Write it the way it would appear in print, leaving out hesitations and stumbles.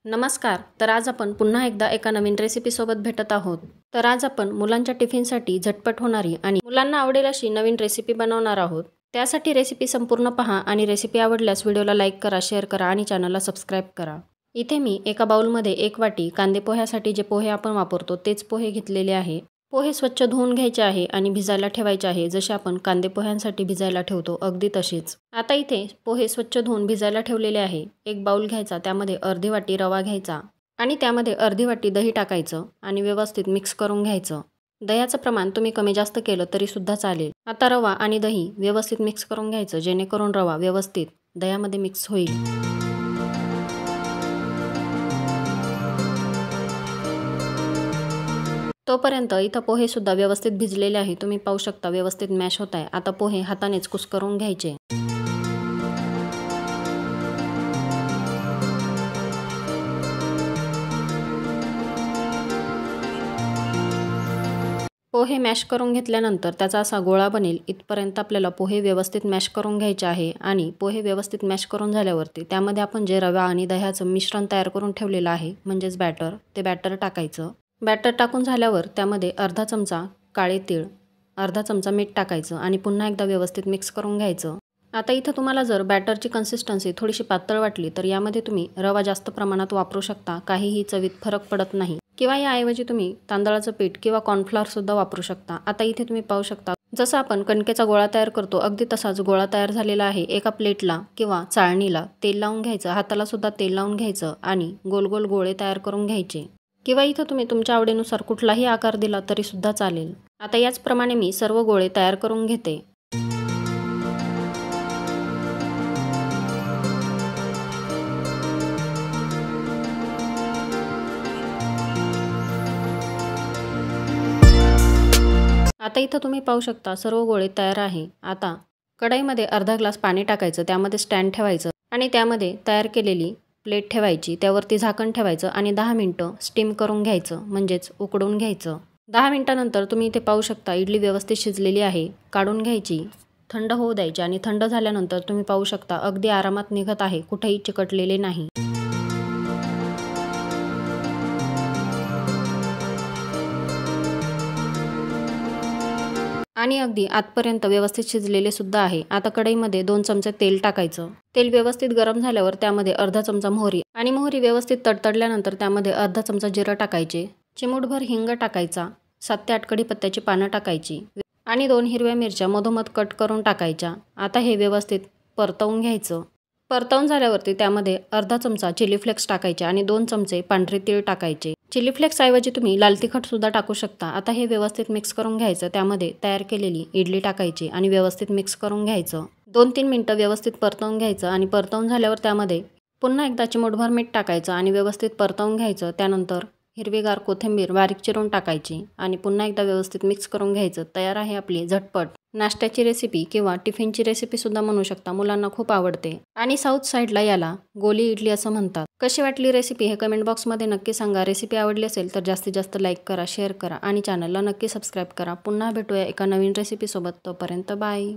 नमस्कार. तर आज आपण पुन्हा एकदा एका नवीन रेसिपीसोबत भेटत आहोत. तर आज आपण मुलांच्या टिफिनसाठी झटपट होणारी आणि मुलांना आवडेल अशी नवीन रेसिपी बनवणार आहोत. त्यासाठी रेसिपी संपूर्ण पहा आणि रेसिपी आवडल्यास व्हिडिओला लाईक करा, शेअर करा आणि चॅनलला सबस्क्राईब करा. इथे मी एका बाउलमध्ये 1 वाटी कांदे पोह्यासाठी जे पोहे आपण वापरतो तेच पोहे घेतलेले आहे. पोहे स्वच्छ धुवून घ्यायचे आहे आणि भिजायला ठेवायचे आहे. जसे आपण कांदे पोह्यांसाठी भिजायला ठेवतो अगदी तशीच. आता इथे पोहे स्वच्छ धुवून भिजायला ठेवलेले आहे. एक बाउल घ्यायचा, त्यामध्ये अर्धी वाटी रवा घ्यायचा आणि त्यामध्ये अर्धी वाटी दही टाकायचं आणि व्यवस्थित मिक्स करून घ्यायचं. दह्याचं प्रमाण तुम्ही कमी जास्त केलं तरी सुद्धा चालेल. आता रवा आणि दही व्यवस्थित मिक्स करून घ्यायचं, जेणेकरून रवा व्यवस्थित दह्यामध्ये मिक्स होईल. तोपर्यंत इथं पोहे सुद्धा व्यवस्थित भिजलेले आहे. तुम्ही पाहू शकता व्यवस्थित मॅश होत आहे. आता पोहे हातानेच कुस्करून घ्यायचे. पोहे मॅश करून घेतल्यानंतर त्याचा असा गोळा बनेल इथपर्यंत आपल्याला पोहे व्यवस्थित मॅश करून घ्यायचे आहे. आणि पोहे व्यवस्थित मॅश करून झाल्यावरती त्यामध्ये आपण जे रवा आणि दह्याचं मिश्रण तयार करून ठेवलेलं आहे म्हणजेच बॅटर, ते बॅटर टाकायचं. बॅटर टाकून झाल्यावर त्यामध्ये अर्धा चमचा काळे तीळ, अर्धा चमचा मीठ टाकायचं आणि पुन्हा एकदा व्यवस्थित मिक्स करून घ्यायचं. आता इथं तुम्हाला जर बॅटरची कन्सिस्टन्सी थोडीशी पातळ वाटली तर यामध्ये तुम्ही रवा जास्त प्रमाणात वापरू शकता. काहीही चवीत फरक पडत नाही. किंवा याऐवजी तुम्ही तांदळाचं पीठ किंवा कॉर्नफ्लॉवर सुद्धा वापरू शकता. आता इथे तुम्ही पाहू शकता जसं आपण कणकेचा गोळा तयार करतो अगदी तसाच गोळा तयार झालेला आहे. एका प्लेटला किंवा चाळणीला तेल लावून घ्यायचं, हाताला सुद्धा तेल लावून घ्यायचं आणि गोल गोल गोळे तयार करून घ्यायचे. किंवा इथं तुम्ही तुमच्या आवडीनुसार कुठलाही आकार दिला तरी सुद्धा चालेल. आता याचप्रमाणे मी सर्व गोळे तयार करून घेते. आता इथं तुम्ही पाहू शकता सर्व गोळे तयार आहे. आता कढईमध्ये अर्धा ग्लास पाणी टाकायचं, त्यामध्ये स्टँड ठेवायचं आणि त्यामध्ये तयार केलेली प्लेट ठेवायची, त्यावरती झाकण ठेवायचं आणि 10 मिनटं स्टीम करून घ्यायचं म्हणजेच उकडून घ्यायचं. 10 मिनटानंतर तुम्ही इथे पाहू शकता इडली व्यवस्थित शिजलेली आहे. काढून घ्यायची, थंड होऊ द्यायची आणि थंड झाल्यानंतर तुम्ही पाहू शकता अगदी आरामात निघत आहे, कुठेही चिकटलेले नाही. आणि अगदी आतपर्यंत व्यवस्थित शिजलेले सुद्धा आहे. आता कढईमध्ये 2 चमचे तेल टाकायचं. तेल व्यवस्थित गरम झाल्यावर त्यामध्ये अर्धा चमचा मोहरी आणि मोहरी व्यवस्थित तडतडल्यानंतर त्यामध्ये अर्धा चमचा जिरं टाकायचे. चिमूटभर हिंग टाकायचा. 7 ते 8 कढीपत्त्याची पानं टाकायची आणि 2 हिरव्या मिरच्या मधोमध कट करून टाकायच्या. आता हे व्यवस्थित परतवून घ्यायचं. परतवून झाल्यावरती त्यामध्ये अर्धा चमचा चिली फ्लेक्स टाकायचे आणि 2 चमचे पांढरे तीळ टाकायचे. चिली फ्लेक्स ऐवजी तुम्ही लाल तिखट सुद्धा टाकू शकता. आता हे व्यवस्थित मिक्स करून घ्यायचं. त्यामध्ये तयार केलेली इडली टाकायची आणि व्यवस्थित मिक्स करून घ्यायचं. 2-3 मिनटं व्यवस्थित परतवून घ्यायचं आणि परतवून झाल्यावर त्यामध्ये पुन्हा एकदा चिमूटभर मीठ टाकायचं आणि व्यवस्थित परतवून घ्यायचं. त्यानंतर हिरवीगार कोथिंबीर बारीक चिरून टाकायची आणि पुन्हा एकदा व्यवस्थित मिक्स करून घ्यायचं. तयार आहे आपली झटपट नाश्त्याची रेसिपी किंवा टिफिनची रेसिपी सुद्धा म्हणू शकता. मुलांना खूप आवडते आणि साऊथ साईडला याला गोली इडली असं म्हणतात. कशी वाटली रेसिपी हे कमेंट बॉक्समध्ये नक्की सांगा. रेसिपी आवडली असेल तर जास्तीत जास्त लाईक करा, शेअर करा आणि चॅनलला नक्की सबस्क्राईब करा. पुन्हा भेटूया एका नवीन रेसिपीसोबत. तोपर्यंत बाय.